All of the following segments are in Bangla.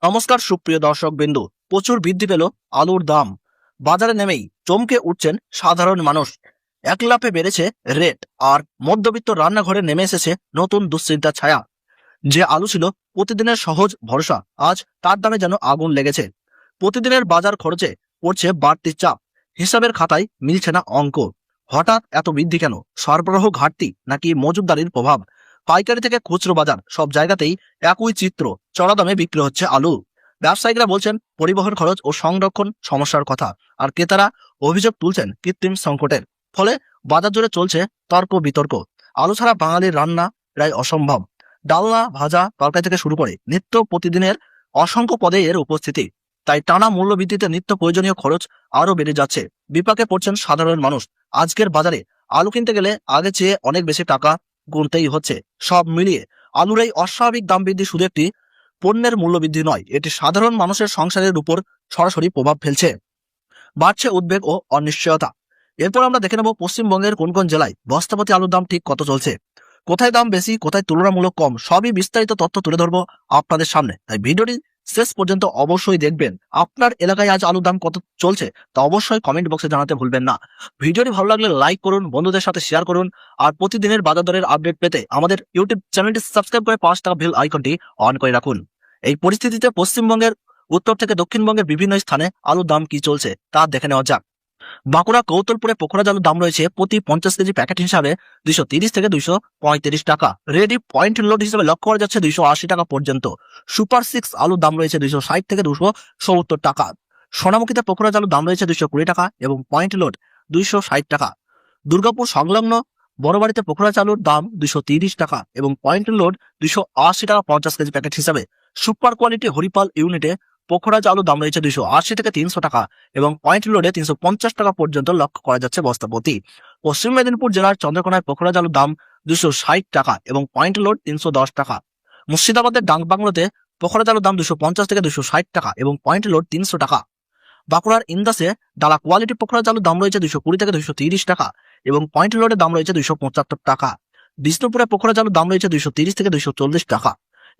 নমস্কার সুপ্রিয় দর্শক বিন্দু। প্রচুর বৃদ্ধি পেল আলুর দাম। বাজারে নেমেই চমকে উঠছেন সাধারণ মানুষ। এক লাফে বেড়েছে রেট, আর মধ্যবিত্ত রান্নাঘরে নেমে এসেছে নতুন দুশ্চিন্তার ছায়া। যে আলু ছিল প্রতিদিনের সহজ ভরসা, আজ তার দামে যেন আগুন লেগেছে। প্রতিদিনের বাজার খরচে পড়ছে বাড়তি চাপ। হিসাবের খাতায় মিলছে না অঙ্ক। হঠাৎ এত বৃদ্ধি কেন? সরবরাহ ঘাটতি নাকি মজুতদারির প্রভাব? পাইকারি থেকে খুচরো বাজার, সব জায়গাতেই একই চিত্র। চড়া দামে বিক্রি হচ্ছে আলু। ব্যবসায়িকরা বলছেন পরিবহন খরচ ও সংরক্ষণ সমস্যার কথা, আর ক্রেতারা অভিযোগ তুলছেন কৃত্রিম সংকটের। ফলে বাজার জুড়ে চলছে তর্ক বিতর্ক। আলু ছাড়া বাঙালির রান্না প্রায় অসম্ভব। ডালনা, ভাজা, তরকারি থেকে শুরু করে নিত্য প্রতিদিনের অসংখ্য পদে এর উপস্থিতি। তাই টানা মূল্যবৃদ্ধিতে নিত্য প্রয়োজনীয় খরচ আরো বেড়ে যাচ্ছে। বিপাকে পড়ছেন সাধারণ মানুষ। আজকের বাজারে আলু কিনতে গেলে আগে চেয়ে অনেক বেশি টাকা গুনতেই হচ্ছে। সব মিলিয়ে আলুর এই অস্বাভাবিক দাম বৃদ্ধি শুধু একটি পণ্যের মূল্যবৃদ্ধি নয়, এটি সাধারণ মানুষের সংসারের উপর সরাসরি প্রভাব ফেলছে। বাড়ছে উদ্বেগ ও অনিশ্চয়তা। এরপর আমরা দেখে নেব পশ্চিমবঙ্গের কোন কোন জেলায় বস্তাপতি আলুর দাম ঠিক কত চলছে, কোথায় দাম বেশি, কোথায় তুলনামূলক কম। সবই বিস্তারিত তথ্য তুলে ধরবো আপনাদের সামনে, তাই ভিডিওটি শেষ পর্যন্ত অবশ্যই দেখবেন। আপনার এলাকায় আজ আলুর দাম কত চলছে তা অবশ্যই কমেন্ট বক্সে জানাতে ভুলবেন না। ভিডিওটি ভালো লাগলে লাইক করুন, বন্ধুদের সাথে শেয়ার করুন। আর প্রতিদিনের বাজার দরের আপডেট পেতে আমাদের ইউটিউব চ্যানেলটি সাবস্ক্রাইব করে পাঁচ টাকা বেল আইকনটি অন করে রাখুন। এই পরিস্থিতিতে পশ্চিমবঙ্গের উত্তর থেকে দক্ষিণবঙ্গের বিভিন্ন স্থানে আলুর দাম কি চলছে তা দেখে নেওয়া যাক। বাঁকুড়া কৌতলপুরে পোখরাজ আলুর দাম রয়েছে প্রতি 50 কেজি প্যাকেট হিসাবে 230 থেকে 235 টাকা। রেডি পয়েন্ট লোড হিসেবে লক্ষ্য করা যাচ্ছে 280 টাকা পর্যন্ত। সুপার 6 আলুর দাম রয়েছে 260 থেকে 270 টাকা। সোনামুখীতে পোখরাজ আলুর দাম রয়েছে 220 টাকা এবং পয়েন্ট লোড 260 টাকা। দুর্গাপুর সংলগ্ন বড়বাড়িতে পোখরাজ আলুর দাম 230 টাকা এবং পয়েন্ট লোড 280 টাকা 50 কেজি প্যাকেট হিসাবে। সুপার কোয়ালিটি হরিপাল ইউনিটে পোখরাজ আলুর দাম রয়েছে 280 থেকে 300 টাকা এবং পয়েন্ট লোডে 350 টাকা পর্যন্ত লক্ষ্য করা যাচ্ছে বস্তাপতি। পশ্চিম মেদিনীপুর জেলার চন্দ্রকোনায় পোখরাজ আলুর দাম 260 টাকা এবং পয়েন্ট লোড 310 টাকা। মুর্শিদাবাদের ডাকবাংলোতে পোখরাজ আলুর দাম 250 থেকে 260 টাকা এবং পয়েন্ট লোড 300 টাকা। বাঁকুড়ার ইন্দাসে ডালা কোয়ালিটি পোখরাজ আলুর দাম রয়েছে 220 থেকে 230 টাকা এবং পয়েন্ট লোডের দাম রয়েছে 275 টাকা। বিষ্ণুপুরে পোখরাজ আলুর দাম রয়েছে 230 থেকে 240 টাকা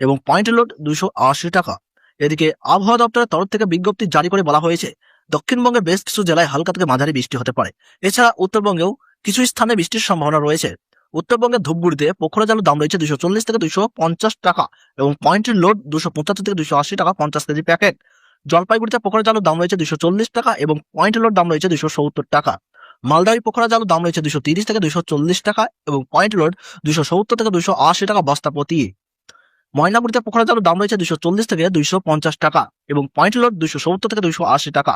এবং পয়েন্ট লোড 280 টাকা। এদিকে আবহাওয়া দপ্তরের তরফ থেকে বিজ্ঞপ্তি জারি করে বলা হয়েছে দক্ষিণবঙ্গের বেশ কিছু জেলায় হালকা থেকে মাঝারি বৃষ্টি হতে পারে। এছাড়া উত্তরবঙ্গেও কিছু স্থানে বৃষ্টির সম্ভাবনা রয়েছে। উত্তরবঙ্গের ধূপগুড়িতে পোখরাজ আলুর দাম রয়েছে 240 থেকে 250 টাকা এবং পয়েন্টের লোড 275 থেকে 280 টাকা 50 কেজি প্যাকেট। জলপাইগুড়িতে পোখরাজ আলুর দাম রয়েছে 240 টাকা এবং পয়েন্টের লোড দাম রয়েছে 270 টাকা। মালদায় পোখরাজ আলুর দাম রয়েছে 230 থেকে 240 টাকা এবং পয়েন্ট লোড 270 থেকে 280 টাকা বস্তা প্রতি। ময়নাগুড়িতে পোখরাজ আলুর দাম রয়েছে 240 থেকে 250 টাকা এবং পয়েন্ট লোড 270 থেকে 280 টাকা।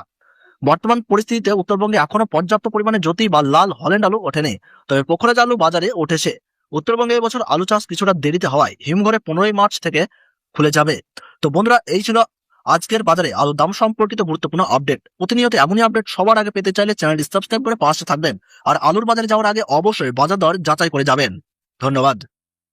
বর্তমান পরিস্থিতিতে উত্তরবঙ্গে এখনো পর্যাপ্ত পরিমাণে জ্যোতি বা লাল হল্যান্ড আলু ওঠেনি, তবে পোখরাজ আলু বাজারে উঠেছে। উত্তরবঙ্গে এবছর আলু চাষ কিছুটা দেরিতে হওয়ায় হিমঘরে 15 মার্চ থেকে খুলে যাবে। তো বন্ধুরা, এই ছিল আজকের বাজারে আলুর দাম সম্পর্কিত গুরুত্বপূর্ণ আপডেট। প্রতিনিয়ত এমনই আপডেট সবার আগে পেতে চাইলে চ্যানেলটি সাবস্ক্রাইব করে পাশে থাকবেন। আর আলুর বাজারে যাওয়ার আগে অবশ্যই বাজার দর যাচাই করে যাবেন। ধন্যবাদ।